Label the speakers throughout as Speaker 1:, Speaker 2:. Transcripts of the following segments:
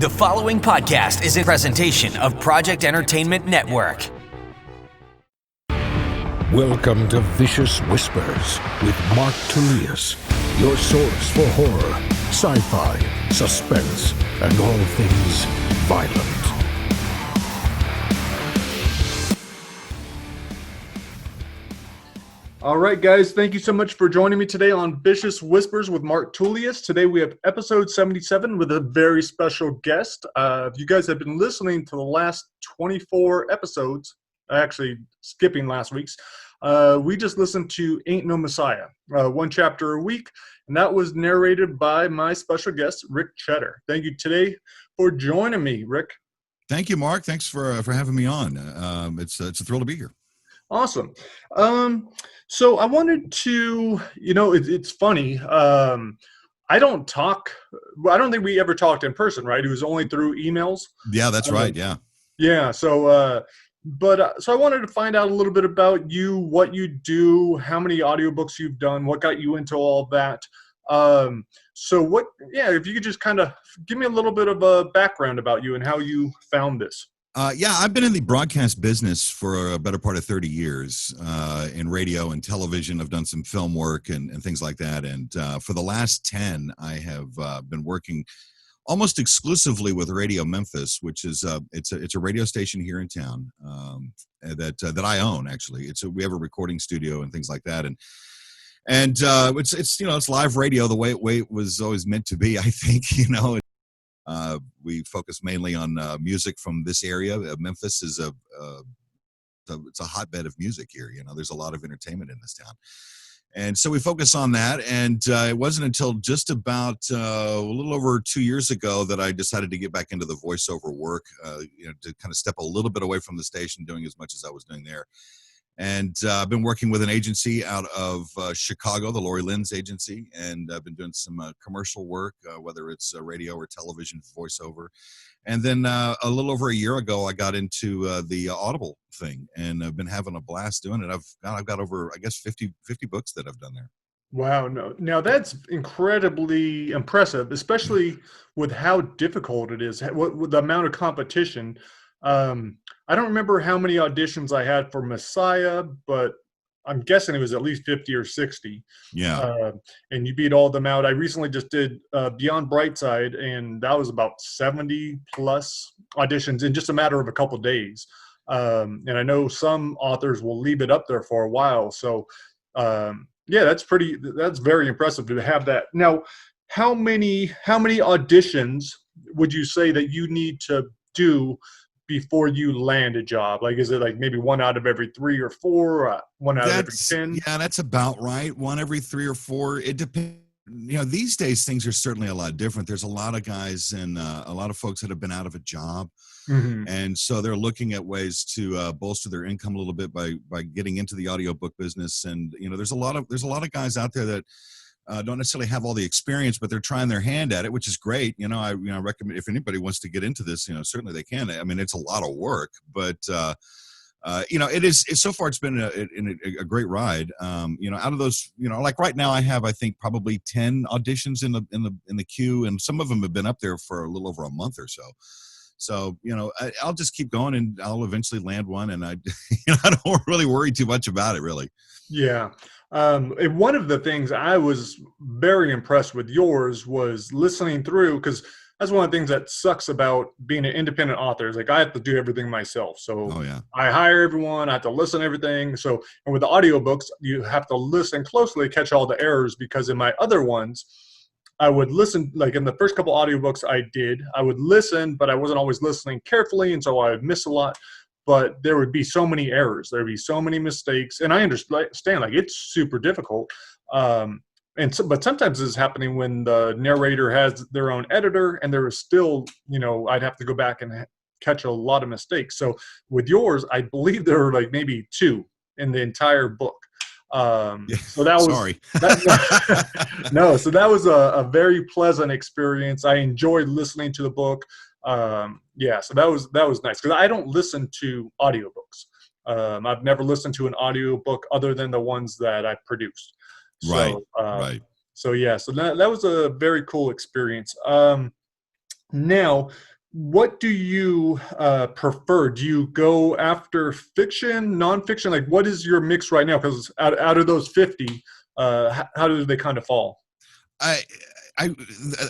Speaker 1: The following podcast is a presentation of Project Entertainment Network.
Speaker 2: Welcome to Vicious Whispers with Mark Tullius, your source for horror, sci-fi, suspense, and all things violent.
Speaker 3: All right, guys, thank you so much for joining me today on Vicious Whispers with Mark Tullius. Today we have episode 77 with a very special guest. If you guys have been listening to the last 24 episodes, actually skipping last week's, we just listened to Ain't No Messiah, one chapter a week, and that was narrated by my special guest, Ric Chetter. Thank you today for joining me, Ric.
Speaker 4: Thank you, Mark. Thanks for having me on. It's a thrill to be here.
Speaker 3: Awesome. So I wanted to, it's funny. I don't think we ever talked in person, right? It was only through emails.
Speaker 4: Yeah, that's right. Yeah.
Speaker 3: Yeah. So, so I wanted to find out a little bit about you, what you do, how many audiobooks you've done, what got you into all of that. If you could just kind of give me a little bit of a background about you and how you found this.
Speaker 4: I've been in the broadcast business for a better part of 30 years, in radio and television. I've done some film work and things like that. And for the last 10, I have been working almost exclusively with Radio-Memphis, which is it's a radio station here in town that I own. Actually, we have a recording studio and things like that, and it's live radio the way it was always meant to be. I think we focus mainly on music from this area. Memphis is it's a hotbed of music here. There's a lot of entertainment in this town. And so we focus on that. And it wasn't until just about a little over 2 years ago that I decided to get back into the voiceover work, to kind of step a little bit away from the station, doing as much as I was doing there. And I've been working with an agency out of Chicago, the Lori Lynn's agency, and I've been doing some commercial work, whether it's radio or television voiceover. And then a little over a year ago, I got into the Audible thing, and I've been having a blast doing it. I've got over, I guess, 50 books that I've done there. Wow.
Speaker 3: No, now that's incredibly impressive, especially with how difficult it is, with the amount of competition. I don't remember how many auditions I had for Messiah, but I'm guessing it was at least 50 or 60.
Speaker 4: Yeah.
Speaker 3: And you beat all of them out. I recently just did Beyond Brightside, and that was about 70 plus auditions in just a matter of a couple of days. And I know some authors will leave it up there for a while. So, that's very impressive to have that. Now, how many auditions would you say that you need to do before you land a job? Like, is it like maybe one out of every 3 or 4, or one out of every 10?
Speaker 4: Yeah, that's about right. One every 3 or 4. It depends. These days things are certainly a lot different. There's a lot of guys and a lot of folks that have been out of a job. Mm-hmm. And so they're looking at ways to bolster their income a little bit by getting into the audiobook business. And, there's a lot of guys out there that don't necessarily have all the experience, but they're trying their hand at it, which is great. I recommend, if anybody wants to get into this, certainly they can. I mean, it's a lot of work, but so far it's been a great ride. Out of those, like right now I have, I think, probably 10 auditions in the queue, and some of them have been up there for a little over a month or so. So, I'll just keep going, and I'll eventually land one, and I don't really worry too much about it, really.
Speaker 3: Yeah. And one of the things I was very impressed with yours was listening through, because that's one of the things that sucks about being an independent author. Is like I have to do everything myself. So I hire everyone, I have to listen to everything. So, and with the audiobooks, you have to listen closely, catch all the errors, because in my other ones, I would listen, like in the first couple audiobooks I would listen, but I wasn't always listening carefully, and so I would miss a lot. But there would be so many errors. There would be so many mistakes. And I understand, like, it's super difficult. But sometimes it's happening when the narrator has their own editor, and there is still, I'd have to go back and catch a lot of mistakes. So with yours, I believe there were like maybe 2 in the entire book. So that was
Speaker 4: sorry.
Speaker 3: So that was a very pleasant experience. I enjoyed listening to the book. So that was nice, because I don't listen to audiobooks. I've never listened to an audiobook other than the ones that I've produced.
Speaker 4: Right.
Speaker 3: So that was a very cool experience. Now, what do you prefer? Do you go after fiction, nonfiction? Like, what is your mix right now? Because out of those 50, how do they kind of fall?
Speaker 4: I I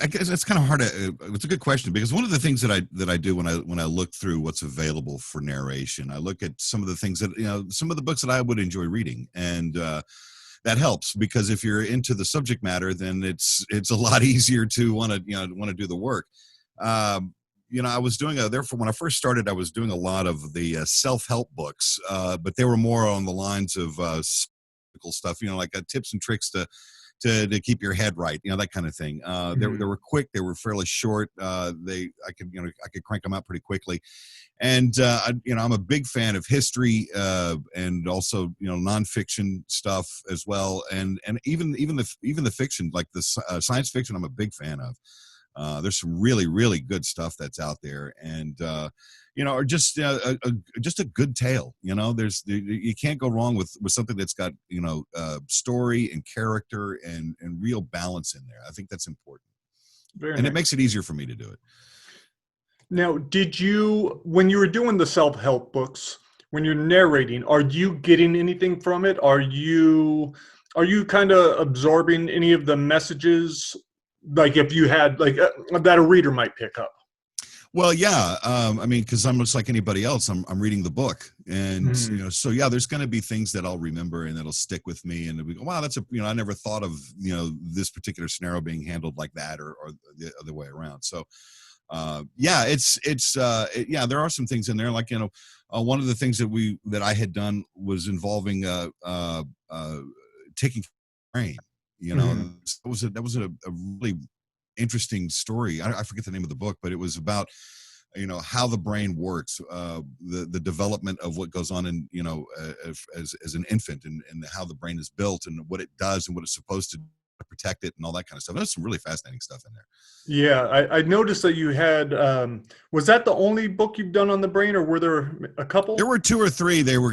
Speaker 4: guess it's kind of hard to. It's a good question because one of the things that I do when I look through what's available for narration, I look at some of the things that some of the books that I would enjoy reading, and that helps because if you're into the subject matter, then it's a lot easier to want to do the work. I was doing therefore when I first started, I was doing a lot of the self-help books, but they were more on the lines of stuff, like tips and tricks to keep your head right, that kind of thing. They were quick, they were fairly short. I could crank them out pretty quickly. And I'm a big fan of history and also nonfiction stuff as well, and even the fiction, like the science fiction, I'm a big fan of. There's some really, really good stuff that's out there, and or just a good tale. You can't go wrong with something that's got story and character and real balance in there. I think that's important, and it makes it easier for me to do it.
Speaker 3: Now, when you were doing the self-help books, when you're narrating, are you getting anything from it? Are you kind of absorbing any of the messages, like if you had that a reader might pick up?
Speaker 4: Well, yeah. Because I'm just like anybody else. I'm reading the book, and so yeah, there's going to be things that I'll remember and that'll stick with me, and we go, wow, that's I never thought of this particular scenario being handled like that, or the other way around. So. Yeah, there are some things in there, like one of the things that I had done was involving taking brain. That was a really interesting story. I forget the name of the book, but it was about how the brain works, the development of what goes on in as an infant, and how the brain is built and what it does and what it's supposed to protect it and all that kind of stuff. There's some really fascinating stuff in there.
Speaker 3: Yeah, I noticed that you had. Was that the only book you've done on the brain, or were there a couple?
Speaker 4: There were 2 or 3. They were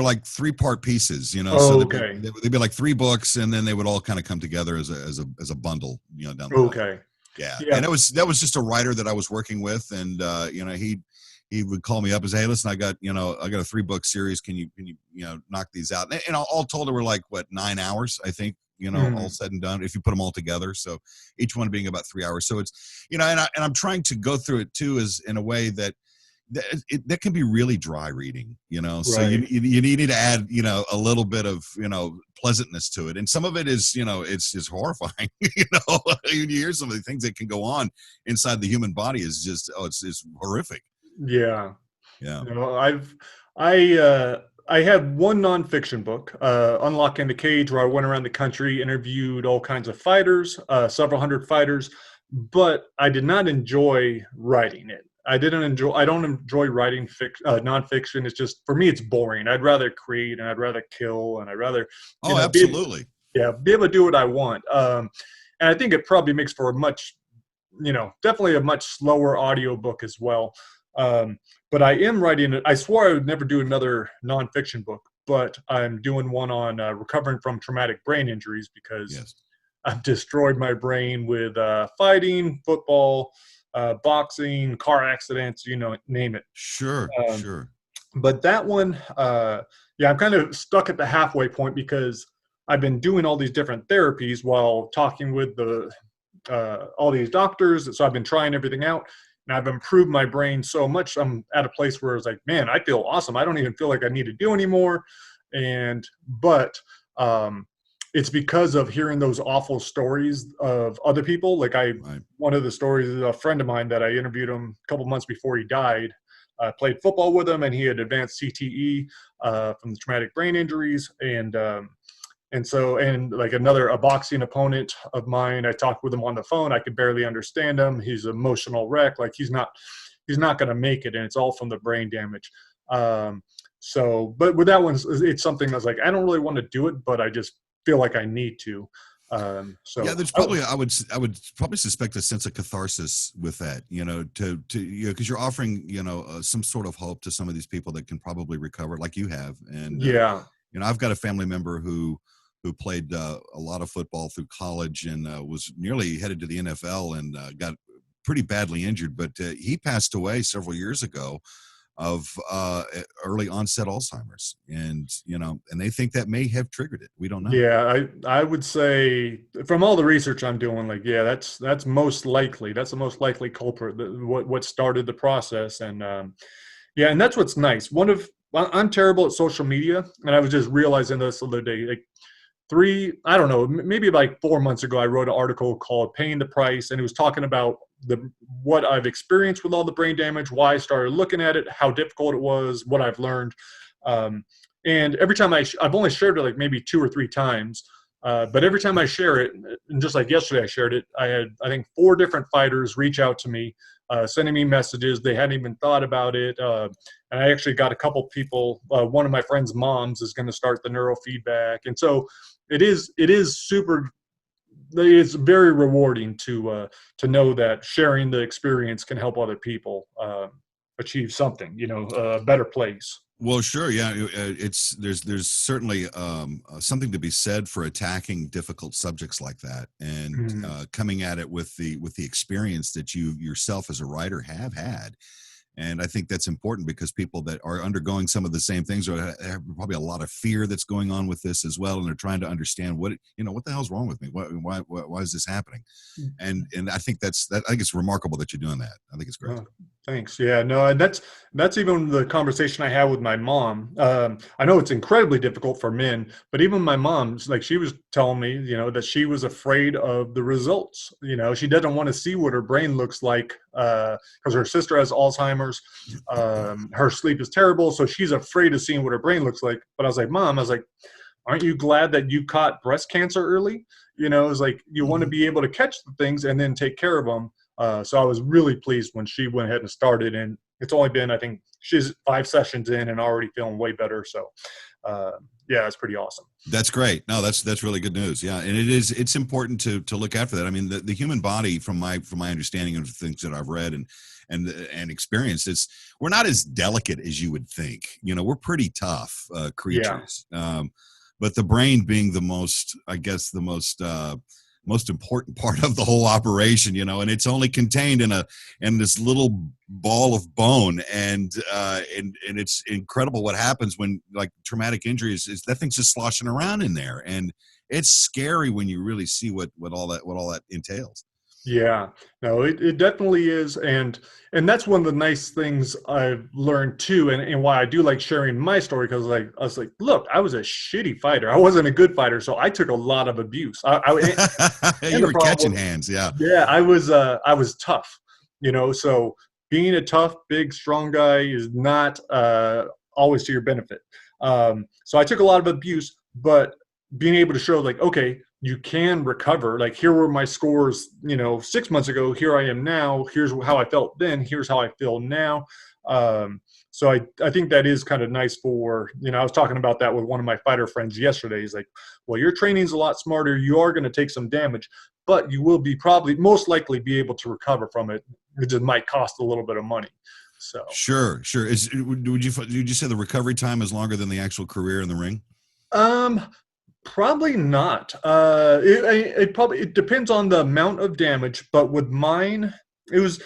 Speaker 4: like 3-part pieces.
Speaker 3: Oh,
Speaker 4: so
Speaker 3: okay.
Speaker 4: They'd be like 3 books, and then they would all kind of come together as a bundle. Down the
Speaker 3: okay.
Speaker 4: line. Yeah, and that was just a writer that I was working with, and he would call me up and say, hey, listen, I got a 3-book series. Can you knock these out? And all told, it were like 9 hours, I think. All said and done, if you put them all together. So each one being about 3 hours. So it's, and I'm trying to go through it too, is in a way that can be really dry reading,
Speaker 3: Right.
Speaker 4: So you need to add, a little bit of, pleasantness to it. And some of it is, it's horrifying, you hear some of the things that can go on inside the human body is just, it's horrific.
Speaker 3: Yeah.
Speaker 4: Yeah.
Speaker 3: I had one nonfiction book, Unlocking the Cage, where I went around the country, interviewed all kinds of fighters, several hundred fighters, but I did not enjoy writing it. I don't enjoy writing nonfiction. It's just, for me, it's boring. I'd rather create, and I'd rather kill, and I'd rather
Speaker 4: absolutely.
Speaker 3: be able to do what I want. And I think it probably makes for a much, definitely a much slower audio book as well. But I am writing it. I swore I would never do another nonfiction book, but I'm doing one on recovering from traumatic brain injuries because I've destroyed my brain with fighting, football, boxing, car accidents, name it.
Speaker 4: Sure, sure.
Speaker 3: But that one, I'm kind of stuck at the halfway point because I've been doing all these different therapies while talking with all these doctors. So I've been trying everything out. And I've improved my brain so much. I'm at a place where it's like, man, I feel awesome. I don't even feel like I need to do anymore. But it's because of hearing those awful stories of other people. Like one of the stories is a friend of mine that I interviewed him a couple months before he died. I played football with him, and he had advanced CTE from the traumatic brain injuries. And so a boxing opponent of mine, I talked with him on the phone. I could barely understand him. He's an emotional wreck. Like he's not going to make it. And it's all from the brain damage. But with that one, it's something that's like, I don't really want to do it, but I just feel like I need to.
Speaker 4: There's probably, I would probably suspect a sense of catharsis with that, because you're offering, some sort of hope to some of these people that can probably recover like you have. And, I've got a family member who played a lot of football through college and was nearly headed to the NFL and got pretty badly injured, but he passed away several years ago of early onset Alzheimer's, and and they think that may have triggered it. We don't know.
Speaker 3: Yeah, I would say from all the research I'm doing, like, yeah, that's most likely. That's the most likely culprit. What started the process, and yeah, and that's what's nice. I'm terrible at social media, and I was just realizing this the other day. Like I don't know, maybe like 4 months ago, I wrote an article called "Paying the Price," and it was talking about what I've experienced with all the brain damage, why I started looking at it, how difficult it was, what I've learned. And every time I've only shared it like maybe 2 or 3 times, but every time I share it, and just like yesterday I shared it, I had, I think, 4 different fighters reach out to me, sending me messages. They hadn't even thought about it. And I actually got a couple people, one of my friend's moms is going to start the neurofeedback. And so it's very rewarding to know that sharing the experience can help other people achieve something, a better place.
Speaker 4: Well, sure, yeah. There's certainly something to be said for attacking difficult subjects like that, and coming at it with the experience that you yourself as a writer have had. And I think that's important because people that are undergoing some of the same things have probably a lot of fear that's going on with this as well, and they're trying to understand what the hell's wrong with me. Why is this happening? And I think I think it's remarkable that you're doing that. I think it's great.
Speaker 3: Oh, thanks. Yeah, no, and that's even the conversation I had with my mom. I know it's incredibly difficult for men, but even my mom's, like, she was telling me, that she was afraid of the results. She doesn't want to see what her brain looks like because her sister has Alzheimer's. Her sleep is terrible, so she's afraid of seeing what her brain looks like. But I was like, Mom, aren't you glad that you caught breast cancer early? It's like you want to be able to catch the things and then take care of them. So I was really pleased when she went ahead and started, and it's only been, I think she's 5 sessions in and already feeling way better. So yeah, it's pretty awesome.
Speaker 4: That's great. No, that's really good news. Yeah. And it's important to look after that. I mean, the human body, from my understanding of the things that I've read and experienced, we're not as delicate as you would think. We're pretty tough creatures. Yeah. But the brain being the most important part of the whole operation, and it's only contained in this little ball of bone, and it's incredible what happens when, like, traumatic injuries is that thing's just sloshing around in there, and it's scary when you really see what all that entails.
Speaker 3: Yeah, no, it definitely is. And that's one of the nice things I've learned too. And why I do like sharing my story, because I was like, look, I was a shitty fighter. I wasn't a good fighter. So I took a lot of abuse.
Speaker 4: You were catching hands. Yeah.
Speaker 3: Yeah. I was tough, so being a tough, big, strong guy is not always to your benefit. So I took a lot of abuse, but being able to show, like, okay, you can recover. Like, here were my scores, 6 months ago. Here I am now. Here's how I felt then. Here's how I feel now. So I think that is kind of nice for, I was talking about that with one of my fighter friends yesterday. He's like, well, your training's a lot smarter. You are going to take some damage, but you will most likely be able to recover from it. It just might cost a little bit of money. So
Speaker 4: Sure. Would you say the recovery time is longer than the actual career in the ring?
Speaker 3: Probably not. It depends on the amount of damage, but with mine was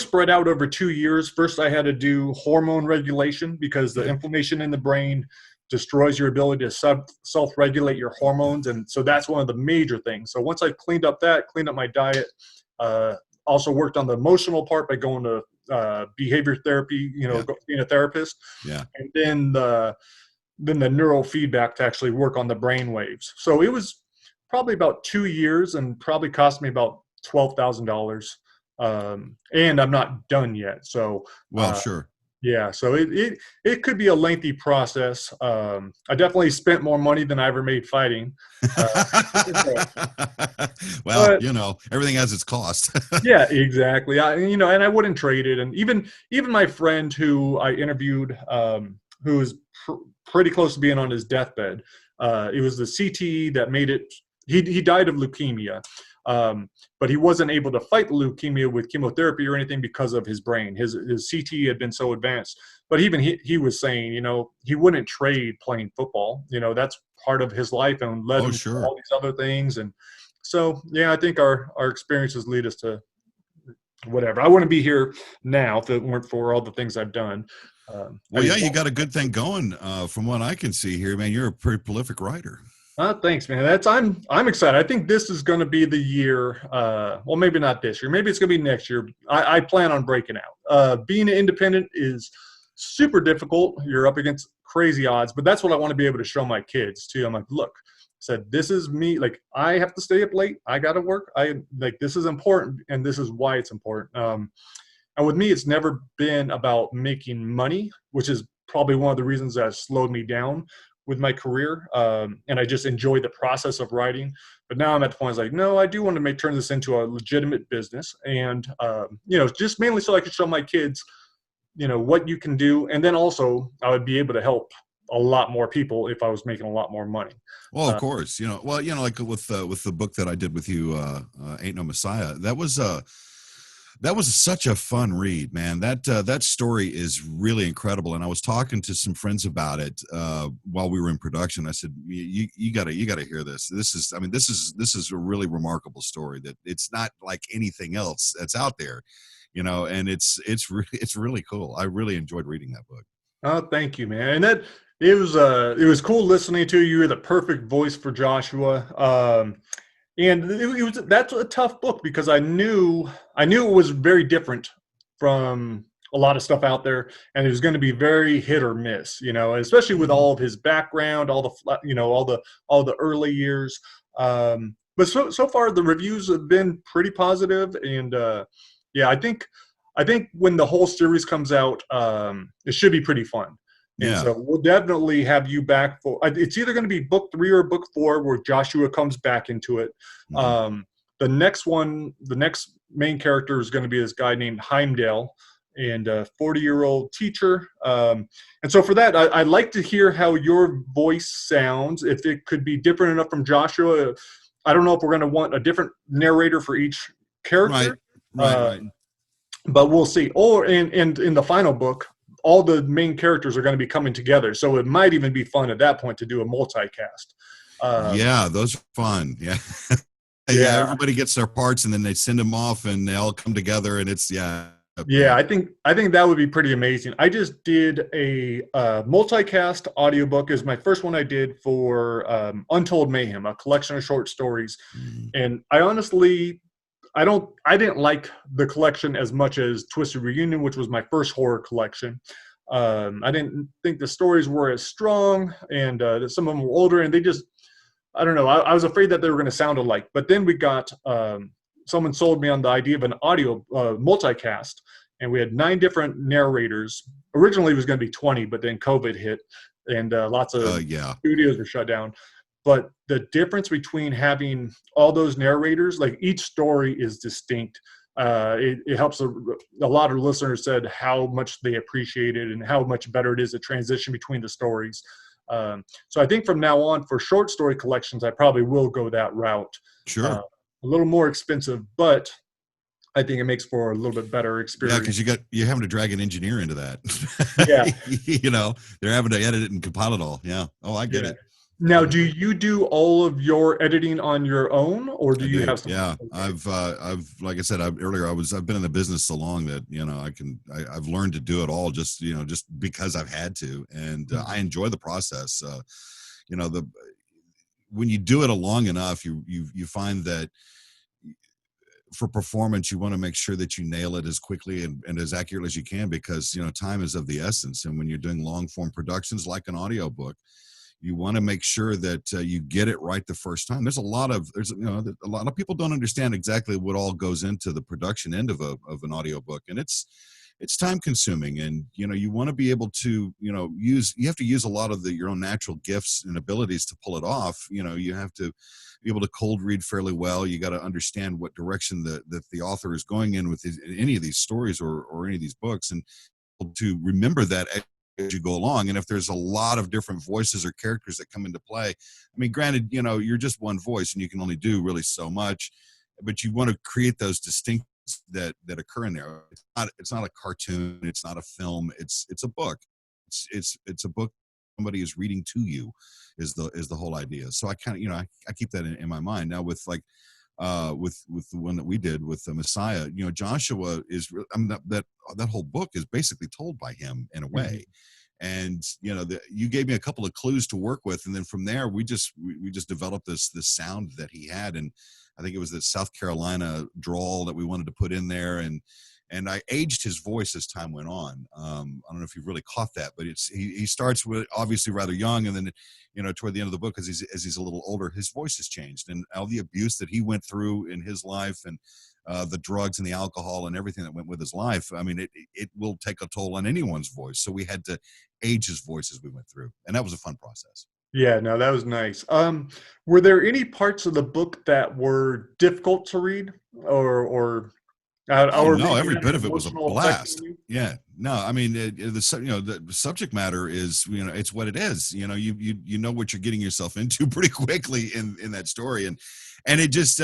Speaker 3: spread out over 2 years. First, I had to do hormone regulation because the inflammation in the brain destroys your ability to self-regulate your hormones, and so that's one of the major things. So once I cleaned up my diet, also worked on the emotional part by going to behavior therapy, being a therapist, and then the neural feedback to actually work on the brain waves. So it was probably about 2 years and probably cost me about $12,000. And I'm not done yet. So,
Speaker 4: sure.
Speaker 3: Yeah. So it could be a lengthy process. I definitely spent more money than I ever made fighting.
Speaker 4: Well, everything has its cost.
Speaker 3: Yeah, exactly. And I wouldn't trade it. And even my friend who I interviewed, who was pretty close to being on his deathbed. It was the CTE that made it. He died of leukemia, but he wasn't able to fight the leukemia with chemotherapy or anything because of his brain. His CTE had been so advanced. But even he was saying, he wouldn't trade playing football. That's part of his life, and led him to all these other things. And so, yeah, I think our experiences lead us to whatever. I wouldn't be here now if it weren't for all the things I've done.
Speaker 4: Well, yeah, you got a good thing going. From what I can see here, man, you're a pretty prolific writer.
Speaker 3: Thanks, man. I'm excited. I think this is going to be the year. Well, maybe not this year. Maybe it's going to be next year. I plan on breaking out. Being independent is super difficult. You're up against crazy odds, but that's what I want to be able to show my kids too. I'm like, look, said this is me. Like I have to stay up late. I got to work. This is important, and this is why it's important. And with me, it's never been about making money, which is probably one of the reasons that slowed me down with my career. And I just enjoy the process of writing. But now I'm at the point, it's like, no, I do want to turn this into a legitimate business. And, just mainly so I can show my kids, what you can do. And then also I would be able to help a lot more people if I was making a lot more money.
Speaker 4: Well, of course, like with the book that I did with you, Ain't No Messiah, that was such a fun read, man. That story is really incredible. And I was talking to some friends about it while we were in production. I said, you gotta hear this. This is a really remarkable story that it's not like anything else that's out there, and it's really cool. I really enjoyed reading that book.
Speaker 3: Oh, thank you, man. And it was cool listening to you. You're the perfect voice for Joshua. And that's a tough book because I knew it was very different from a lot of stuff out there, and it was going to be very hit or miss, especially with all of his background, all the early years. But so far the reviews have been pretty positive, and I think when the whole series comes out, it should be pretty fun. And
Speaker 4: Yeah.
Speaker 3: so we'll definitely have you back for. It's either going to be book 3 or book 4, where Joshua comes back into it.
Speaker 4: Mhm.
Speaker 3: The next main character is going to be this guy named Heimdall, and a 40-year-old teacher. And so for that, I'd like to hear how your voice sounds. If it could be different enough from Joshua, I don't know if we're going to want a different narrator for each character.
Speaker 4: Right.
Speaker 3: But we'll see. Or in the final book, all the main characters are going to be coming together. So it might even be fun at that point to do a multicast.
Speaker 4: Yeah, those are fun. Yeah. Yeah, everybody gets their parts and then they send them off and they all come together and it's
Speaker 3: Yeah, I think that would be pretty amazing. I just did a multicast audiobook. Is my first one I did for Untold Mayhem, a collection of short stories.
Speaker 4: Mhm.
Speaker 3: And I honestly, I didn't like the collection as much as Twisted Reunion, which was my first horror collection. I didn't think the stories were as strong, and some of them were older, and they just, I don't know. I was afraid that they were going to sound alike. But then we got someone sold me on the idea of an audio multicast, and we had 9 different narrators. Originally, it was going to be 20, but then COVID hit, and lots of studios were shut down. But the difference between having all those narrators, like each story is distinct. It helps. A lot of listeners said how much they appreciate it and how much better it is to transition between the stories. So I think from now on, for short story collections, I probably will go that route.
Speaker 4: Sure.
Speaker 3: A little more expensive, but I think it makes for a little bit better experience.
Speaker 4: Yeah, because you're having to drag an engineer into that.
Speaker 3: Yeah.
Speaker 4: They're having to edit it and compile it all. Yeah. Oh, I get it.
Speaker 3: Now, do you do all of your editing on your own, or do you have some?
Speaker 4: Yeah, I've like I said earlier, I've been in the business so long that I've learned to do it all just because I've had to, and I enjoy the process. When you do it long enough, you find that for performance, you want to make sure that you nail it as quickly and as accurately as you can, because time is of the essence, and when you're doing long form productions like an audiobook, you want to make sure that you get it right the first time. There's a lot of people don't understand exactly what all goes into the production end of an audiobook, and it's time consuming, and you want to be able to you have to use a lot of your own natural gifts and abilities to pull it off. You have to be able to cold read fairly well. You got to understand what direction that the author is going in with any of these stories or any of these books, and to remember that as you go along. And if there's a lot of different voices or characters that come into play, I mean, granted, you're just one voice and you can only do really so much, but you want to create those distinctions that occur in there. It's not a cartoon. It's not a film. It's a book. It's a book somebody is reading to you is the whole idea. So I kind of, I keep that in my mind. Now with like with the one that we did with the Messiah. You know, Joshua is, I mean, that whole book is basically told by him in a way. And you know, you gave me a couple of clues to work with, and then from there we just developed this sound that he had, and I think it was the South Carolina drawl that we wanted to put in there, and I aged his voice as time went on. I don't know if you've really caught that, but he starts with obviously rather young, and then, you know, toward the end of the book, as he's a little older, his voice has changed, and all the abuse that he went through in his life, and the drugs and the alcohol and everything that went with his life. I mean, it will take a toll on anyone's voice. So we had to age his voice as we went through, and that was a fun process.
Speaker 3: Yeah, no, that was nice. Were there any parts of the book that were difficult to read, or
Speaker 4: Oh no,
Speaker 3: maybe
Speaker 4: every
Speaker 3: had
Speaker 4: bit
Speaker 3: an
Speaker 4: of it was a
Speaker 3: emotional effect
Speaker 4: blast.
Speaker 3: on you?
Speaker 4: Yeah, no, I mean, the subject matter is, you know, it's what it is. You know, you know what you're getting yourself into pretty quickly in that story, and it just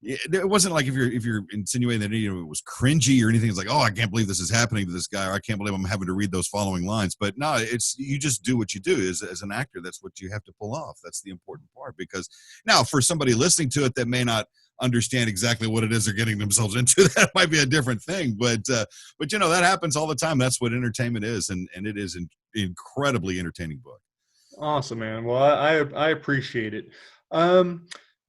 Speaker 4: it wasn't like if you're insinuating that, you know, it was cringy or anything. It's like, oh, I can't believe this is happening to this guy, or I can't believe I'm having to read those following lines. But no, it's, you just do what you do as an actor. That's what you have to pull off. That's the important part, because now for somebody listening to it that may not understand exactly what it is they're getting themselves into, that might be a different thing. But you know, that happens all the time. That's what entertainment is, and it is an incredibly entertaining book.
Speaker 3: Awesome, man. Well, I appreciate it.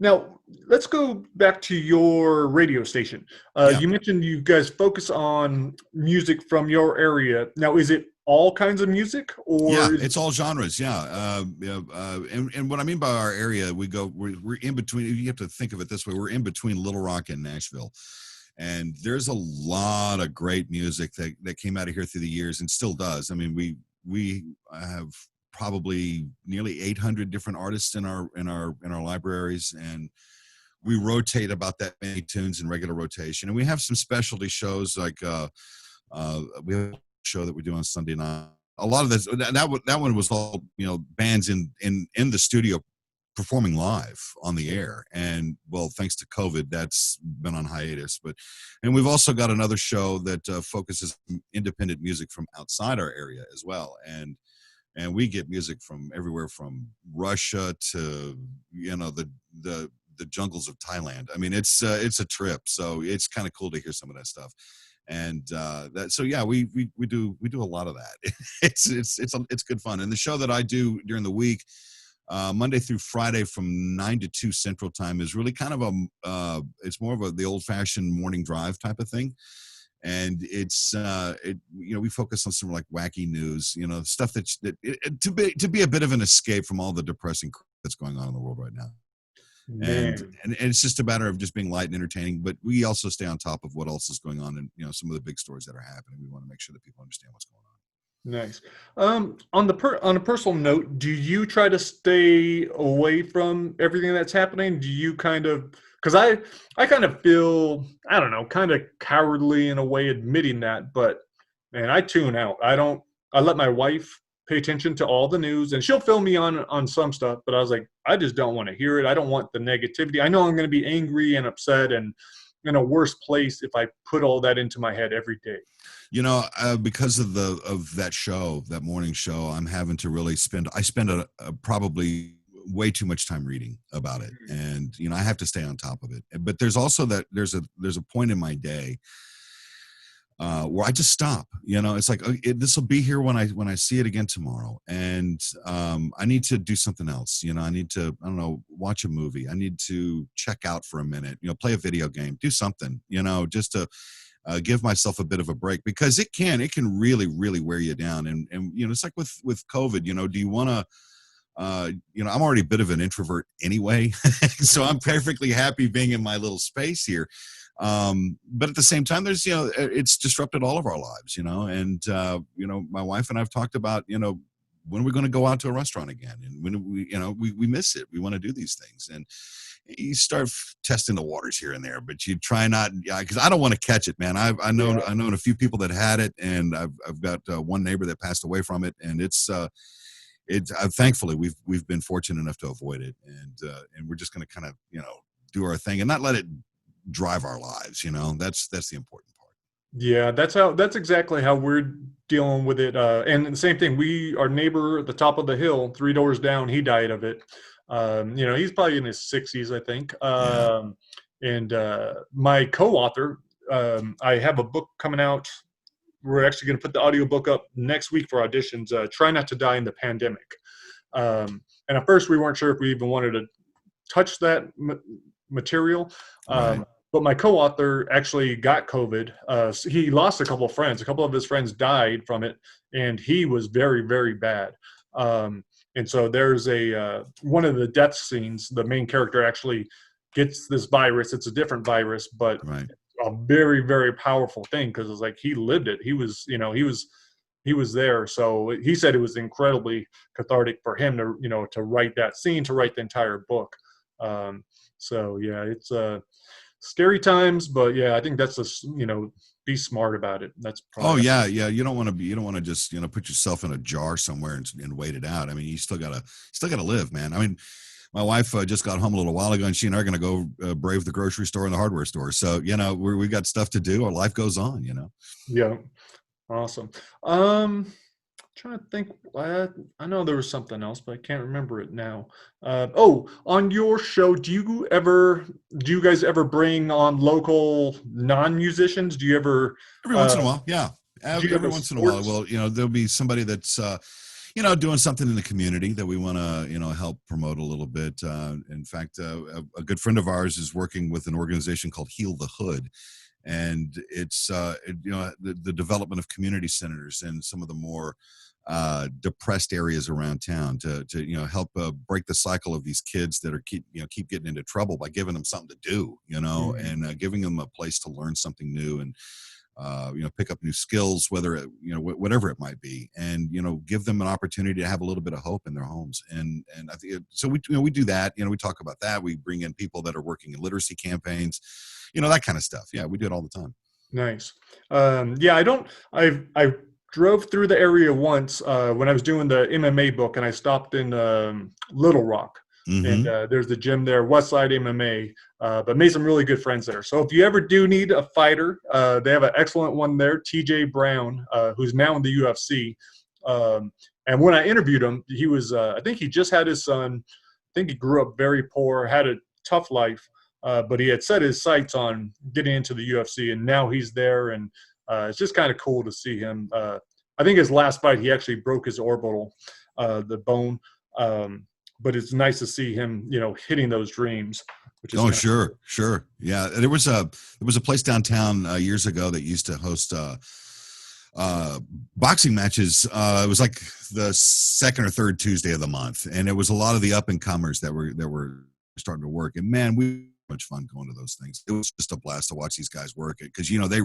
Speaker 3: Now let's go back to your radio station.
Speaker 4: Yeah.
Speaker 3: You mentioned you guys focus on music from your area. Now, is it all kinds of music, or
Speaker 4: Yeah, it's all genres. Yeah, and what I mean by our area, we're in between. You have to think of it this way: we're in between Little Rock and Nashville, and there's a lot of great music that came out of here through the years, and still does. I mean, we have probably nearly 800 different artists in our libraries, and we rotate about that many tunes in regular rotation, and we have some specialty shows like we have a show that we do on Sunday night. A lot of this that one was all, you know, bands in the studio performing live on the air, and well, thanks to COVID, that's been on hiatus. And we've also got another show that focuses on independent music from outside our area as well, and we get music from everywhere from Russia to, you know, the jungles of Thailand. I mean, it's a trip, so it's kind of cool to hear some of that stuff. And so yeah, we do a lot of that. It's good fun. And the show that I do during the week, Monday through Friday from 9 to 2 Central Time, is really kind of it's more of the old fashioned morning drive type of thing. And it's you know, we focus on some like wacky news, you know, stuff to be a bit of an escape from all the depressing crap that's going on in the world right now.
Speaker 3: man?
Speaker 4: And it's just a matter of just being light and entertaining, but we also stay on top of what else is going on, and, you know, some of the big stories that are happening. We want to make sure that people understand what's going on.
Speaker 3: Nice. On a personal note, do you try to stay away from everything that's happening? Do you kind of, because I kind of feel, I don't know, kind of cowardly in a way admitting that, but man, I tune out. I let my wife pay attention to all the news, and she'll fill me on some stuff, but I was like, I just don't want to hear it. I don't want the negativity. I know I'm going to be angry and upset and in a worse place if I put all that into my head every day.
Speaker 4: You know, because of that show, that morning show, I'm having to really spend a probably way too much time reading about it, and, you know, I have to stay on top of it. But there's also there's a point in my day where I just stop. You know, it's like, this will be here when I see it again tomorrow, and I need to do something else. You know, I need to, I don't know, watch a movie. I need to check out for a minute. You know, play a video game, do something. You know, just to give myself a bit of a break, because it can really, really wear you down. And you know, it's like with COVID. You know, do you want to? You know, I'm already a bit of an introvert anyway, so I'm perfectly happy being in my little space here. But at the same time, there's, you know, it's disrupted all of our lives, you know, and, you know, my wife and I've talked about, you know, when are we going to go out to a restaurant again? And when we, you know, we miss it. We want to do these things. And you start testing the waters here and there, but you try not, because I don't want to catch it, man. I know a few people that had it, and I've got one neighbor that passed away from it, and it's thankfully we've been fortunate enough to avoid it, and we're just going to kind of, you know, do our thing and not let it drive our lives. You know, that's the important part.
Speaker 3: Yeah, that's exactly how we're dealing with it. And the same thing, our neighbor at the top of the hill, 3 doors down, he died of it. He's probably in his 60s, I think.
Speaker 4: Yeah.
Speaker 3: And my co-author, I have a book coming out. We're actually going to put the audiobook up next week for auditions. Try Not to Die in the Pandemic. And at first we weren't sure if we even wanted to touch that material.
Speaker 4: Right.
Speaker 3: But my co-author actually got COVID. So he lost a couple of friends. A couple of his friends died from it, and he was very, very bad. And so there's one of the death scenes, the main character actually gets this virus. It's a different virus, but
Speaker 4: Right.
Speaker 3: a very, very powerful thing, because it's like he lived it. He was there. So he said it was incredibly cathartic for him to write that scene, to write the entire book. So yeah, it's scary times, but yeah, I think that's be smart about it. That's probably.
Speaker 4: Oh yeah, yeah. You don't want to just put yourself in a jar somewhere and wait it out. I mean, you still gotta live, man. I mean, my wife just got home a little while ago, and she and I are gonna go brave the grocery store and the hardware store. So we got stuff to do. Our life goes on.
Speaker 3: Yeah, awesome. Trying to think. I know there was something else, but I can't remember it now. On your show, do you guys ever bring on local non-musicians? Do you ever?
Speaker 4: Every once in a while, yeah.
Speaker 3: Do you
Speaker 4: Every
Speaker 3: have
Speaker 4: once in a while,
Speaker 3: sports?
Speaker 4: well, there'll be somebody that's doing something in the community that we want to help promote a little bit. In fact, a good friend of ours is working with an organization called Heal the Hood. And it's the development of community centers in some of the more depressed areas around town to help break the cycle of these kids that are keep getting into trouble by giving them something to do,
Speaker 3: Mhm.
Speaker 4: and giving them a place to learn something new and pick up new skills, whether whatever it might be, and give them an opportunity to have a little bit of hope in their homes. And I think so. We do that. We talk about that. We bring in people that are working in literacy campaigns, that kind of stuff. Yeah, we do it all the time.
Speaker 3: Nice. Yeah, I drove through the area once when I was doing the MMA book, and I stopped in Little Rock. And
Speaker 4: Mm-hmm.
Speaker 3: there's the gym there, Westside MMA, but made some really good friends there. So if you ever do need a fighter, they have an excellent one there, TJ Brown, who's now in the UFC. And when I interviewed him, he was, I think he just had his son. I think he grew up very poor, had a tough life, but he had set his sights on getting into the UFC, and now he's there. And it's just kind of cool to see him. I think his last fight, he actually broke his orbital, the bone. But it's nice to see him, hitting those dreams. Which is
Speaker 4: Sure. Yeah. There was a place downtown years ago that used to host boxing matches. It was like the second or third Tuesday of the month, and it was a lot of the up and comers that were starting to work. And man, we had much fun going to those things. It was just a blast to watch these guys work it, because they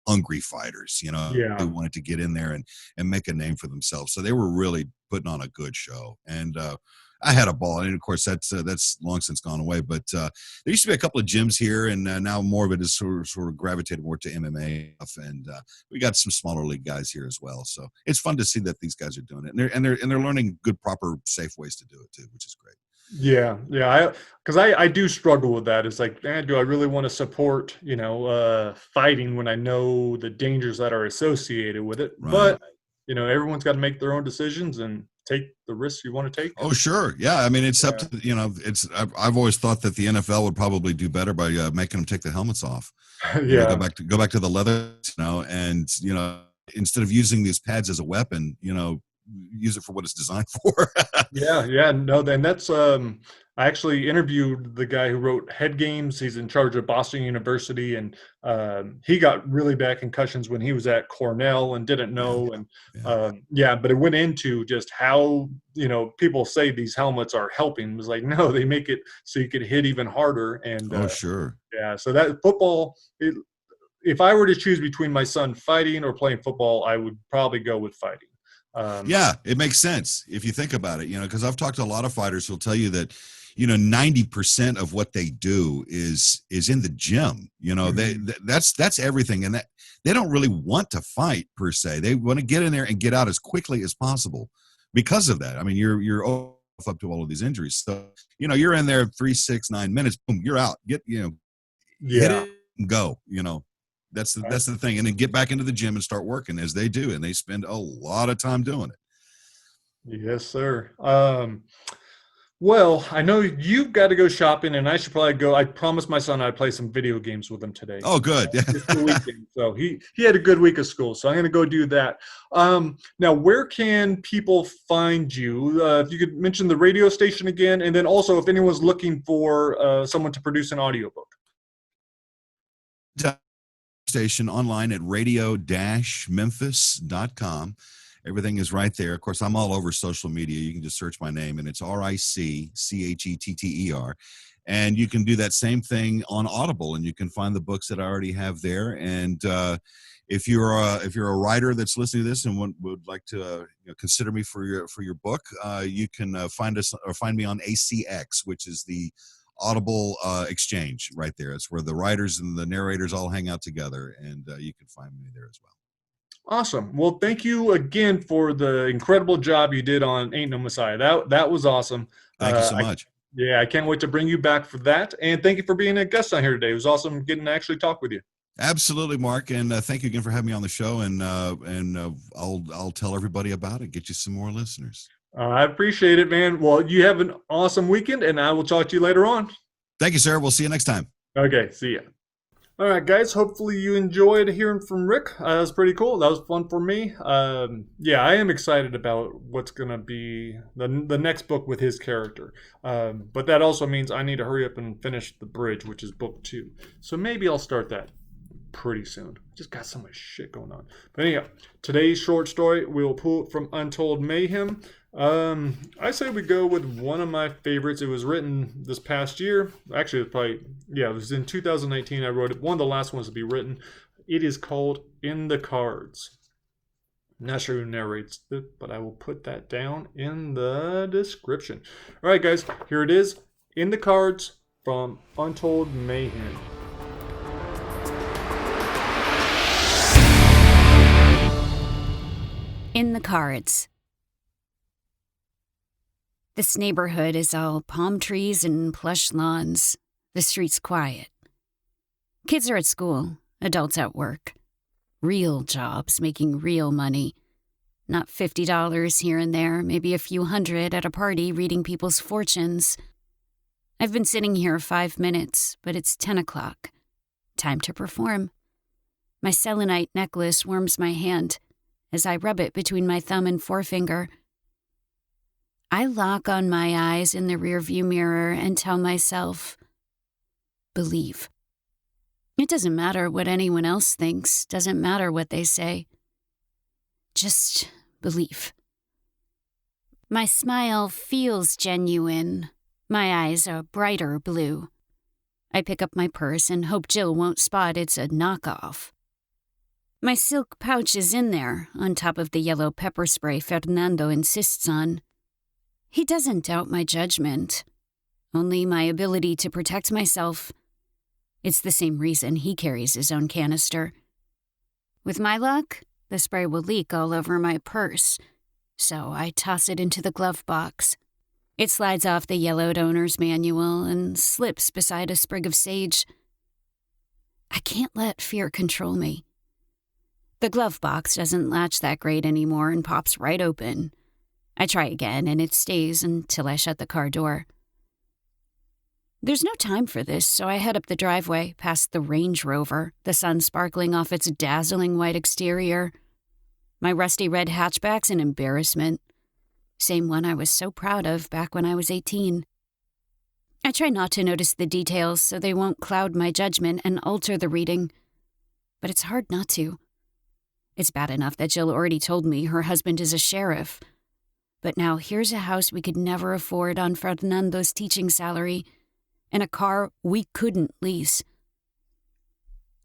Speaker 4: hungry fighters,
Speaker 3: Yeah.
Speaker 4: they wanted to get in there and make a name for themselves. So they were really putting on a good show. And I had a ball. And of course that's long since gone away, but there used to be a couple of gyms here, and now more of it is sort of gravitated more to MMA stuff. And we got some smaller league guys here as well. So it's fun to see that these guys are doing it, and they're learning good, proper, safe ways to do it too, which is great.
Speaker 3: Yeah. Because I do struggle with that. It's like, do I really want to support, fighting when I know the dangers that are associated with it?
Speaker 4: Right.
Speaker 3: But, everyone's got to make their own decisions and take the risks you want to take.
Speaker 4: Oh, sure. Yeah. I mean, it's up to, I've always thought that the NFL would probably do better by making them take the helmets off.
Speaker 3: Yeah.
Speaker 4: Go back to the leather, and, instead of using these pads as a weapon, use it for what it's designed for.
Speaker 3: Yeah. No, then that's I actually interviewed the guy who wrote Head Games. He's in charge of Boston University, and he got really bad concussions when he was at Cornell and didn't know. And but it went into just how people say these helmets are helping. It was like, no, they make it so you could hit even harder. And
Speaker 4: Sure.
Speaker 3: Yeah, so that football. If I were to choose between my son fighting or playing football, I would probably go with fighting.
Speaker 4: Yeah, it makes sense if you think about it, because I've talked to a lot of fighters who'll tell you that, 90% of what they do is in the gym. That's everything. And that they don't really want to fight per se. They want to get in there and get out as quickly as possible because of that. I mean, you're up to all of these injuries. So, you're in there 3, 6, 9 minutes, boom, you're out. Hit it and go, That's the thing. And then get back into the gym and start working as they do. And they spend a lot of time doing it.
Speaker 3: Yes, sir. Well, I know you've got to go shopping, and I should probably go. I promised my son I'd play some video games with him today.
Speaker 4: Oh, good.
Speaker 3: It's the weekend, so he had a good week of school, so I'm going to go do that. Now, where can people find you? If you could mention the radio station again, and then also if anyone's looking for someone to produce an audiobook.
Speaker 4: Station online at radio-memphis.com. Everything is right there. Of course, I'm all over social media. You can just search my name, and it's RICCHETTER. And you can do that same thing on Audible, and you can find the books that I already have there. And if you're a writer that's listening to this and would like to consider me for your book, you can find me on ACX, which is the Audible exchange right there. It's where the writers and the narrators all hang out together, and you can find me there as well.
Speaker 3: Awesome. Well, thank you again for the incredible job you did on Ain't No Messiah. That was awesome.
Speaker 4: Thank you so much.
Speaker 3: I can't wait to bring you back for that. And thank you for being a guest on here today. It was awesome getting to actually talk with you.
Speaker 4: Absolutely, Mark. And thank you again for having me on the show. And I'll tell everybody about it. Get you some more listeners.
Speaker 3: I appreciate it, man. Well, you have an awesome weekend, and I will talk to you later on.
Speaker 4: Thank you, sir. We'll see you next time.
Speaker 3: Okay. See ya. All right, guys, hopefully you enjoyed hearing from Rick. That was pretty cool. That was fun for me. I am excited about what's going to be the next book with his character. But that also means I need to hurry up and finish The Bridge, which is book 2. So maybe I'll start that pretty soon. Just got so much shit going on. But anyhow, today's short story, we'll pull it from Untold Mayhem. I say we go with one of my favorites. It was written this past year. Actually, it was in 2019 I wrote it. One of the last ones to be written. It is called In the Cards. I'm not sure who narrates it, but I will put that down in the description. All right, guys, here it is. In the Cards from Untold Mayhem.
Speaker 5: In the Cards. This neighborhood is all palm trees and plush lawns. The street's quiet. Kids are at school, adults at work. Real jobs making real money. Not $50 here and there, maybe a few hundred at a party reading people's fortunes. I've been sitting here 5 minutes, but it's 10 o'clock. Time to perform. My selenite necklace warms my hand as I rub it between my thumb and forefinger. I lock on my eyes in the rearview mirror and tell myself, believe. It doesn't matter what anyone else thinks, doesn't matter what they say. Just believe. My smile feels genuine. My eyes are brighter blue. I pick up my purse and hope Jill won't spot it's a knockoff. My silk pouch is in there, on top of the yellow pepper spray Fernando insists on. He doesn't doubt my judgment, only my ability to protect myself. It's the same reason he carries his own canister. With my luck, the spray will leak all over my purse, so I toss it into the glove box. It slides off the yellowed owner's manual and slips beside a sprig of sage. I can't let fear control me. The glove box doesn't latch that great anymore and pops right open. I try again, and it stays until I shut the car door. There's no time for this, so I head up the driveway, past the Range Rover, the sun sparkling off its dazzling white exterior. My rusty red hatchback's an embarrassment. Same one I was so proud of back when I was 18. I try not to notice the details so they won't cloud my judgment and alter the reading. But it's hard not to. It's bad enough that Jill already told me her husband is a sheriff. But now here's a house we could never afford on Fernando's teaching salary, and a car we couldn't lease.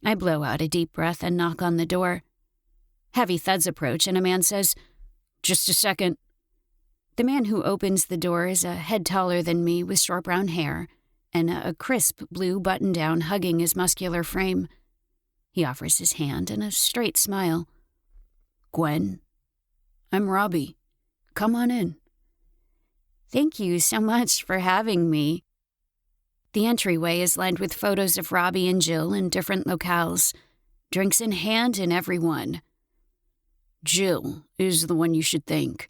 Speaker 5: I blow out a deep breath and knock on the door. Heavy thuds approach, and a man says, "Just a second." The man who opens the door is a head taller than me with short brown hair and a crisp blue button-down hugging his muscular frame. He offers his hand and a straight smile. "Gwen, I'm Robbie. Come on in." Thank you so much for having me. The entryway is lined with photos of Robbie and Jill in different locales, drinks in hand in every one. "Jill is the one you should thank.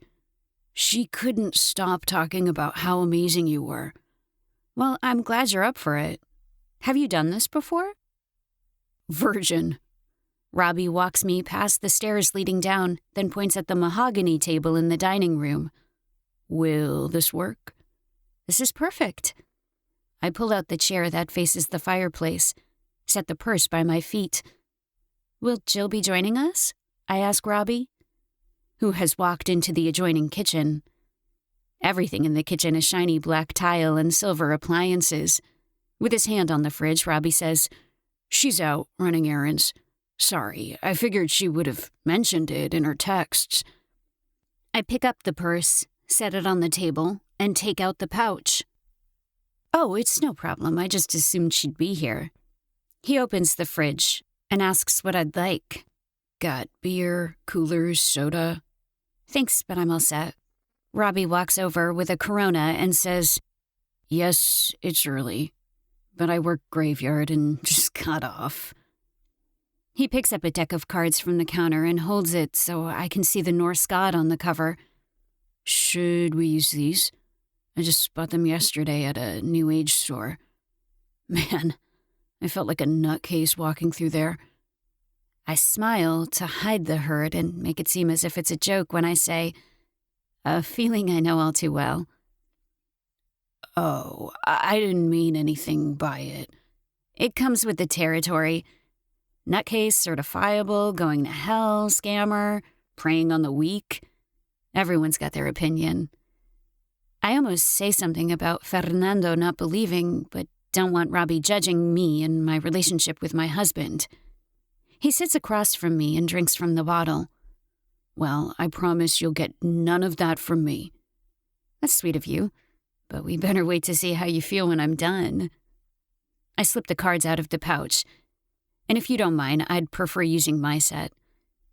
Speaker 5: She couldn't stop talking about how amazing you were. Well, I'm glad you're up for it. Have you done this before? Virgin. Robbie walks me past the stairs leading down, then points at the mahogany table in the dining room. Will this work? This is perfect. I pull out the chair that faces the fireplace, set the purse by my feet. Will Jill be joining us? I ask Robbie, who has walked into the adjoining kitchen. Everything in the kitchen is shiny black tile and silver appliances. With his hand on the fridge, Robbie says, She's out running errands. Sorry, I figured she would have mentioned it in her texts. I pick up the purse, set it on the table, and take out the pouch. Oh, it's no problem. I just assumed she'd be here. He opens the fridge and asks what I'd like. Got beer, coolers, soda. Thanks, but I'm all set. Robbie walks over with a Corona and says, Yes, it's early, but I work graveyard and just got off. He picks up a deck of cards from the counter and holds it so I can see the Norse god on the cover. Should we use these? I just bought them yesterday at a New Age store. Man, I felt like a nutcase walking through there. I smile to hide the hurt and make it seem as if it's a joke when I say, a feeling I know all too well. Oh, I didn't mean anything by it. It comes with the territory. Nutcase, certifiable, going to hell, scammer, preying on the weak. Everyone's got their opinion. I almost say something about Fernando not believing, but don't want Robbie judging me and my relationship with my husband. He sits across from me and drinks from the bottle. Well, I promise you'll get none of that from me. That's sweet of you, but we better wait to see how you feel when I'm done. I slip the cards out of the pouch. And if you don't mind, I'd prefer using my set.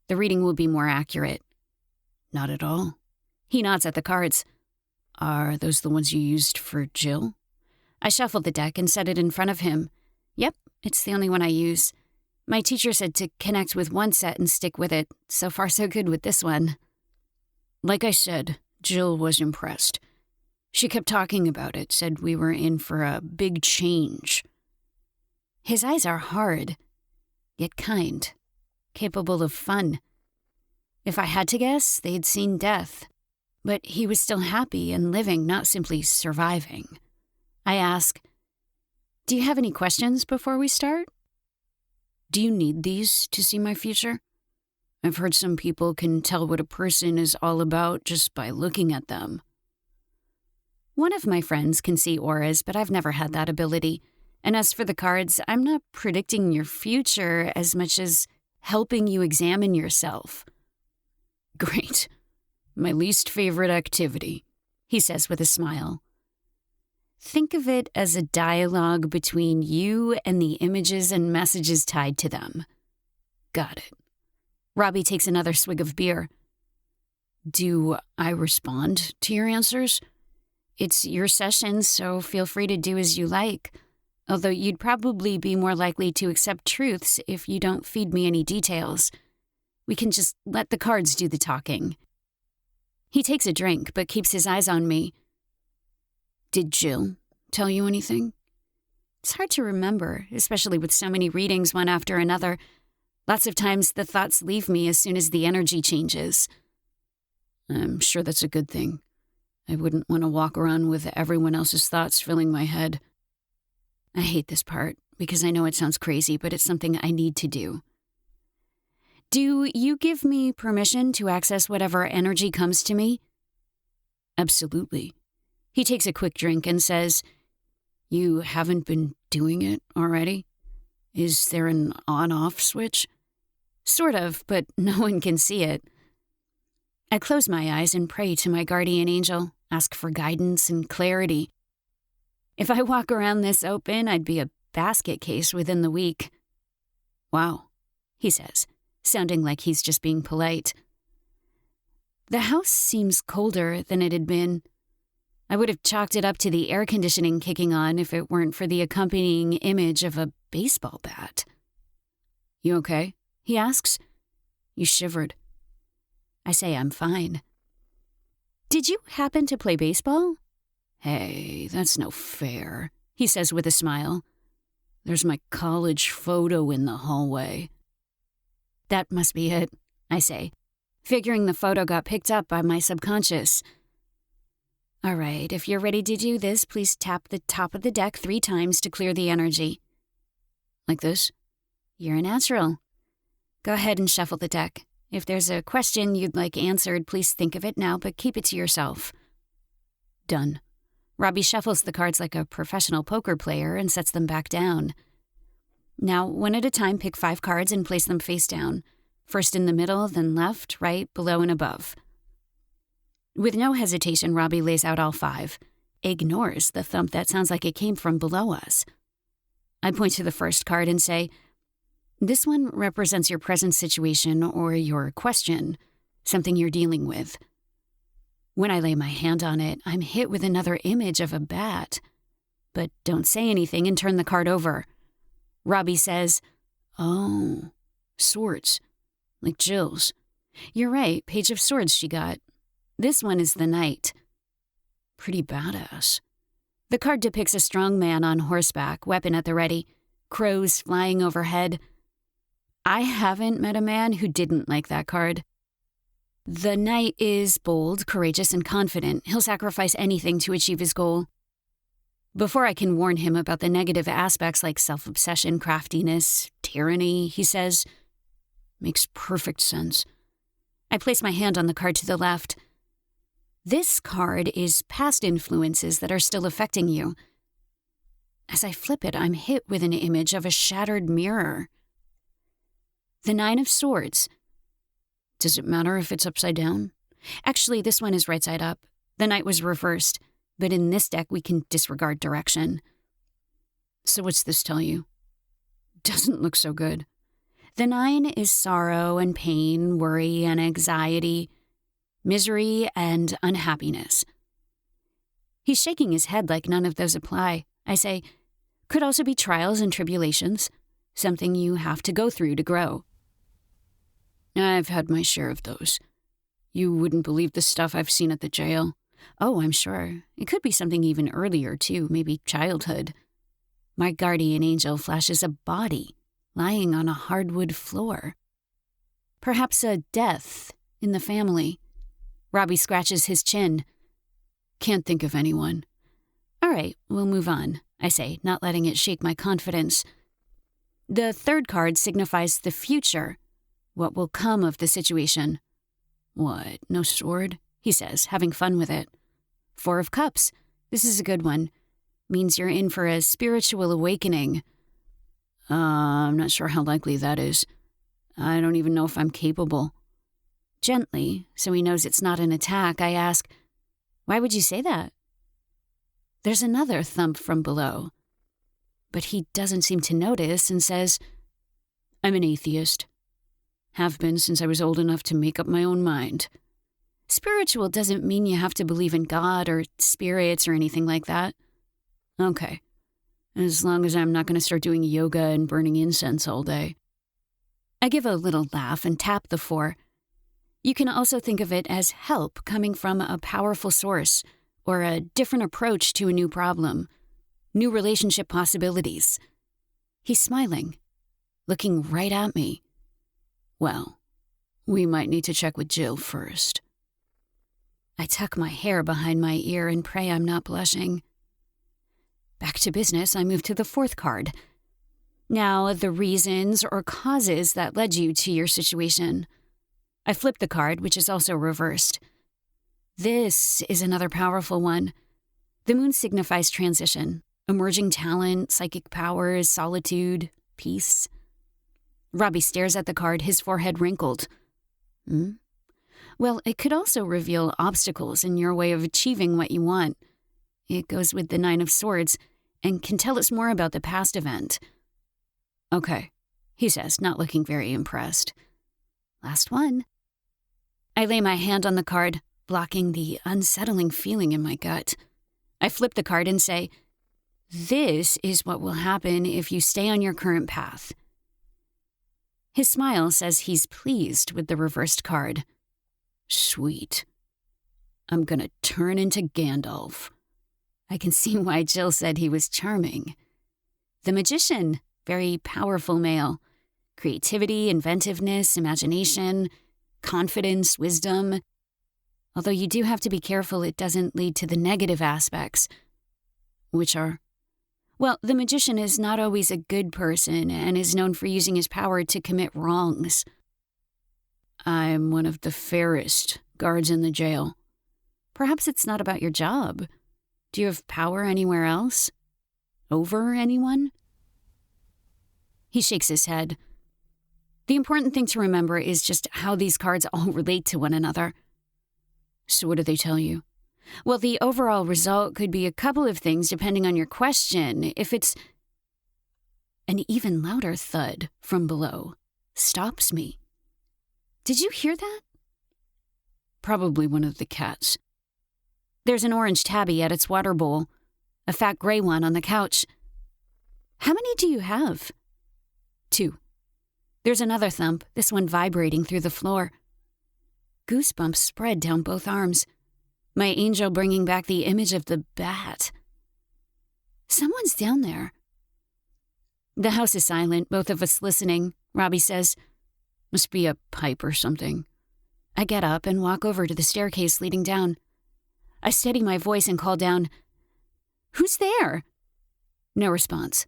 Speaker 5: The reading will be more accurate. Not at all. He nods at the cards. Are those the ones you used for Jill? I shuffled the deck and set it in front of him. Yep, it's the only one I use. My teacher said to connect with one set and stick with it. So far, so good with this one. Like I said, Jill was impressed. She kept talking about it, said we were in for a big change. His eyes are hard, yet kind, capable of fun. If I had to guess, they'd seen death. But he was still happy and living, not simply surviving. I ask, do you have any questions before we start? Do you need these to see my future? I've heard some people can tell what a person is all about just by looking at them. One of my friends can see auras, but I've never had that ability. And as for the cards, I'm not predicting your future as much as helping you examine yourself. Great. My least favorite activity, he says with a smile. Think of it as a dialogue between you and the images and messages tied to them. Got it. Robbie takes another swig of beer. Do I respond to your answers? It's your session, so feel free to do as you like. Although you'd probably be more likely to accept truths if you don't feed me any details. We can just let the cards do the talking. He takes a drink, but keeps his eyes on me. Did Jill tell you anything? It's hard to remember, especially with so many readings one after another. Lots of times the thoughts leave me as soon as the energy changes. I'm sure that's a good thing. I wouldn't want to walk around with everyone else's thoughts filling my head. I hate this part, because I know it sounds crazy, but it's something I need to do. Do you give me permission to access whatever energy comes to me? Absolutely. He takes a quick drink and says, You haven't been doing it already? Is there an on-off switch? Sort of, but no one can see it. I close my eyes and pray to my guardian angel, ask for guidance and clarity. If I walk around this open, I'd be a basket case within the week. Wow, he says, sounding like he's just being polite. The house seems colder than it had been. I would have chalked it up to the air conditioning kicking on if it weren't for the accompanying image of a baseball bat. You okay? He asks. You shivered. I say I'm fine. Did you happen to play baseball? Hey, that's no fair, he says with a smile. There's my college photo in the hallway. That must be it, I say, figuring the photo got picked up by my subconscious. All right, if you're ready to do this, please tap the top of the deck 3 times to clear the energy. Like this? You're a natural. Go ahead and shuffle the deck. If there's a question you'd like answered, please think of it now, but keep it to yourself. Done. Robbie shuffles the cards like a professional poker player and sets them back down. Now, one at a time, pick 5 cards and place them face down. First in the middle, then left, right, below, and above. With no hesitation, Robbie lays out all 5. Ignores the thump that sounds like it came from below us. I point to the first card and say, this one represents your present situation or your question, something you're dealing with. When I lay my hand on it, I'm hit with another image of a bat. But don't say anything and turn the card over. Robbie says, oh, swords, like Jill's. You're right, Page of Swords she got. This one is the Knight. Pretty badass. The card depicts a strong man on horseback, weapon at the ready, crows flying overhead. I haven't met a man who didn't like that card. The Knight is bold, courageous, and confident. He'll sacrifice anything to achieve his goal. Before I can warn him about the negative aspects like self-obsession, craftiness, tyranny, he says, makes perfect sense. I place my hand on the card to the left. This card is past influences that are still affecting you. As I flip it, I'm hit with an image of a shattered mirror. The 9 of Swords. Does it matter if it's upside down? Actually, this one is right side up. The Knight was reversed, but in this deck we can disregard direction. So what's this tell you? Doesn't look so good. The 9 is sorrow and pain, worry and anxiety, misery and unhappiness. He's shaking his head like none of those apply. I say, could also be trials and tribulations, something you have to go through to grow. I've had my share of those. You wouldn't believe the stuff I've seen at the jail. Oh, I'm sure. It could be something even earlier, too, maybe childhood. My guardian angel flashes a body lying on a hardwood floor. Perhaps a death in the family. Robbie scratches his chin. Can't think of anyone. All right, we'll move on, I say, not letting it shake my confidence. The third card signifies the future. What will come of the situation? What, no sword? He says, having fun with it. 4 of Cups. This is a good one. Means you're in for a spiritual awakening. I'm not sure how likely that is. I don't even know if I'm capable. Gently, so he knows it's not an attack, I ask, why would you say that? There's another thump from below. But he doesn't seem to notice and says, I'm an atheist. Have been since I was old enough to make up my own mind. Spiritual doesn't mean you have to believe in God or spirits or anything like that. Okay. As long as I'm not going to start doing yoga and burning incense all day. I give a little laugh and tap the 4. You can also think of it as help coming from a powerful source or a different approach to a new problem, new relationship possibilities. He's smiling, looking right at me. Well, we might need to check with Jill first. I tuck my hair behind my ear and pray I'm not blushing. Back to business, I move to the 4th card. Now, the reasons or causes that led you to your situation. I flip the card, which is also reversed. This is another powerful one. The moon signifies transition, emerging talent, psychic powers, solitude, peace. Robbie stares at the card, his forehead wrinkled. Well, it could also reveal obstacles in your way of achieving what you want. It goes with the 9 of Swords and can tell us more about the past event. Okay, he says, not looking very impressed. Last one. I lay my hand on the card, blocking the unsettling feeling in my gut. I flip the card and say, this is what will happen if you stay on your current path. His smile says he's pleased with the reversed card. Sweet. I'm gonna turn into Gandalf. I can see why Jill said he was charming. The magician, very powerful male. Creativity, inventiveness, imagination, confidence, wisdom. Although you do have to be careful it doesn't lead to the negative aspects. Which are? Well, the magician is not always a good person and is known for using his power to commit wrongs. I'm one of the fairest guards in the jail. Perhaps it's not about your job. Do you have power anywhere else? Over anyone? He shakes his head. The important thing to remember is just how these cards all relate to one another. So what do they tell you? Well, the overall result could be a couple of things depending on your question. If it's an even louder thud from below stops me. Did you hear that? Probably one of the cats. There's an orange tabby at its water bowl, a fat gray one on the couch. How many do you have? 2. There's another thump, this one vibrating through the floor. Goosebumps spread down both arms. My angel bringing back the image of the bat. Someone's down there. The house is silent, both of us listening. Robbie says, "Must be a pipe or something." I get up and walk over to the staircase leading down. I steady my voice and call down, "Who's there?" No response.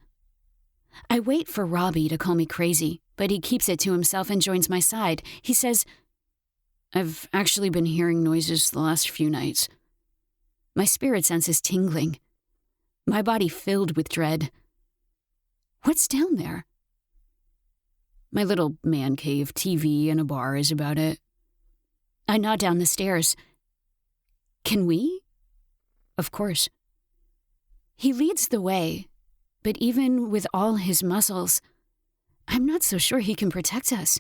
Speaker 5: I wait for Robbie to call me crazy, but he keeps it to himself and joins my side. He says, "I've actually been hearing noises the last few nights." My spirit sense is tingling. My body filled with dread. What's down there? My little man cave, TV, and a bar is about it. I nod down the stairs. Can we? Of course. He leads the way, but even with all his muscles, I'm not so sure he can protect us.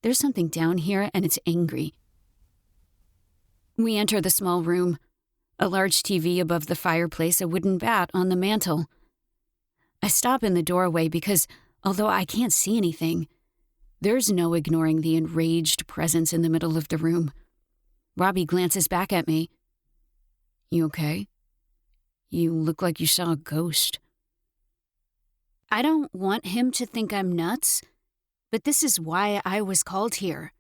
Speaker 5: There's something down here, and it's angry. We enter the small room. A large TV above the fireplace, a wooden bat on the mantel. I stop in the doorway because, although I can't see anything, there's no ignoring the enraged presence in the middle of the room. Robbie glances back at me. You okay? You look like you saw a ghost. I don't want him to think I'm nuts, but this is why I was called here.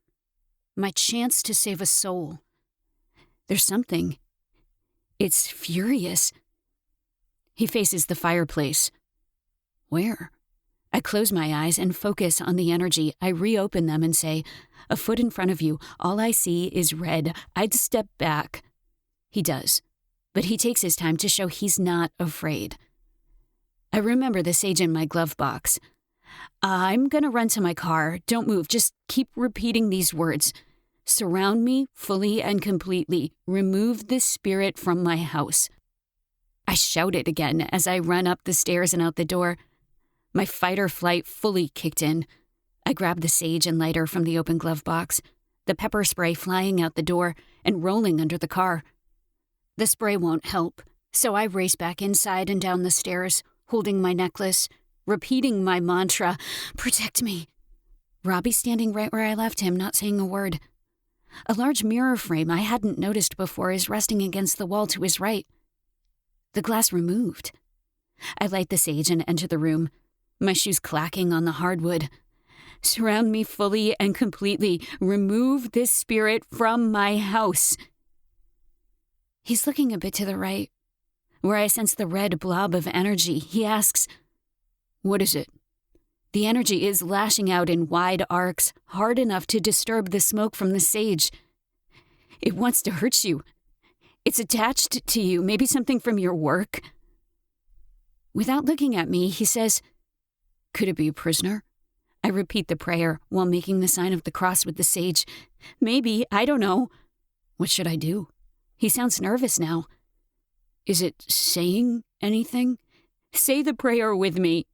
Speaker 5: My chance to save a soul. There's something. It's furious. He faces the fireplace. Where? I close my eyes and focus on the energy. I reopen them and say, "A foot in front of you. All I see is red. I'd step back." He does, but he takes his time to show he's not afraid. I remember the sage in my glove box. I'm gonna run to my car. Don't move. Just keep repeating these words. Surround me fully and completely. Remove the spirit from my house. I shout it again as I run up the stairs and out the door. My fight or flight fully kicked in. I grab the sage and lighter from the open glove box, the pepper spray flying out the door and rolling under the car. The spray won't help, so I race back inside and down the stairs, holding my necklace, repeating my mantra, "Protect me." Robbie's standing right where I left him, not saying a word. A large mirror frame I hadn't noticed before is resting against the wall to his right. The glass removed. I light the sage and enter the room, my shoes clacking on the hardwood. Surround me fully and completely. Remove this spirit from my house. He's looking a bit to the right, where I sense the red blob of energy. He asks, "What is it?" The energy is lashing out in wide arcs, hard enough to disturb the smoke from the sage. It wants to hurt you. It's attached to you, maybe something from your work. Without looking at me, he says, "Could it be a prisoner?" I repeat the prayer while making the sign of the cross with the sage. Maybe, I don't know. What should I do? He sounds nervous now. Is it saying anything? Say the prayer with me.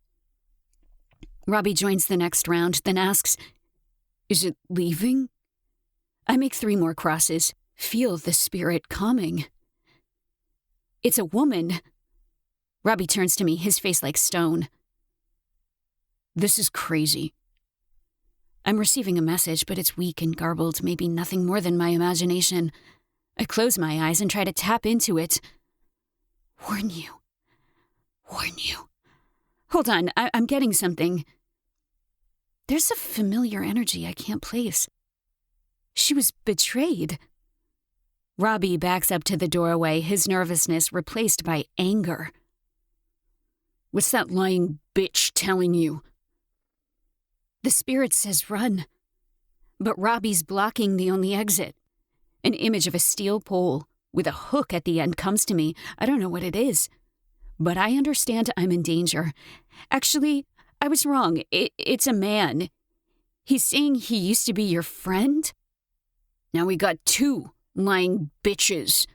Speaker 5: Robbie joins the next round, then asks, "Is it leaving?" I make 3 more crosses, feel the spirit calming. It's a woman. Robbie turns to me, his face like stone. This is crazy. I'm receiving a message, but it's weak and garbled, maybe nothing more than my imagination. I close my eyes and try to tap into it. Warn you. Hold on, I'm getting something. There's a familiar energy I can't place. She was betrayed. Robbie backs up to the doorway, his nervousness replaced by anger. What's that lying bitch telling you? The spirit says run. But Robbie's blocking the only exit. An image of a steel pole with a hook at the end comes to me. I don't know what it is, but I understand I'm in danger. Actually, I was wrong. It's a man. He's saying he used to be your friend? Now we got 2 lying bitches.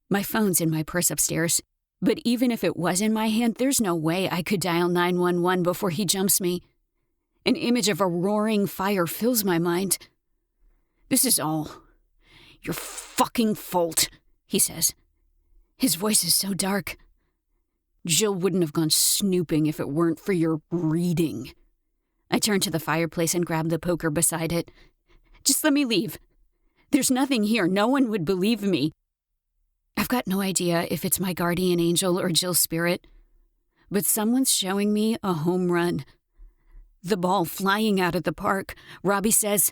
Speaker 5: My phone's in my purse upstairs, but even if it was in my hand, there's no way I could dial 911 before he jumps me. An image of a roaring fire fills my mind. This is all your fucking fault, he says. His voice is so dark. Jill wouldn't have gone snooping if it weren't for your reading. I turn to the fireplace and grab the poker beside it. Just let me leave. There's nothing here. No one would believe me. I've got no idea if it's my guardian angel or Jill's spirit, but someone's showing me a home run. The ball flying out of the park. Robbie says,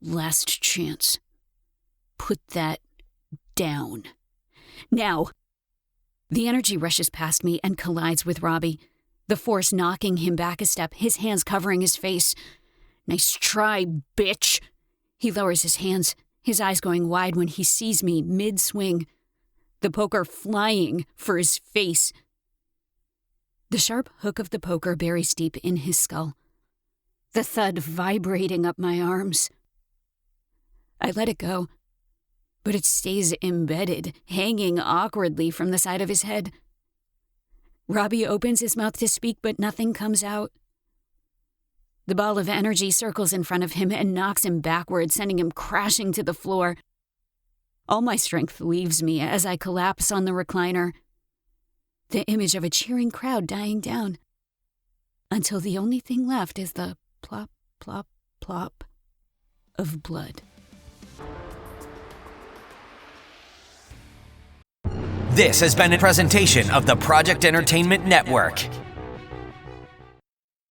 Speaker 5: last chance. Put that down. Now. The energy rushes past me and collides with Robbie, the force knocking him back a step, his hands covering his face. Nice try, bitch. He lowers his hands, his eyes going wide when he sees me mid-swing, the poker flying for his face. The sharp hook of the poker buries deep in his skull, the thud vibrating up my arms. I let it go, but it stays embedded, hanging awkwardly from the side of his head. Robbie opens his mouth to speak, but nothing comes out. The ball of energy circles in front of him and knocks him backward, sending him crashing to the floor. All my strength leaves me as I collapse on the recliner, the image of a cheering crowd dying down, until the only thing left is the plop, plop, plop of blood.
Speaker 1: This has been a presentation of the Project Entertainment Network.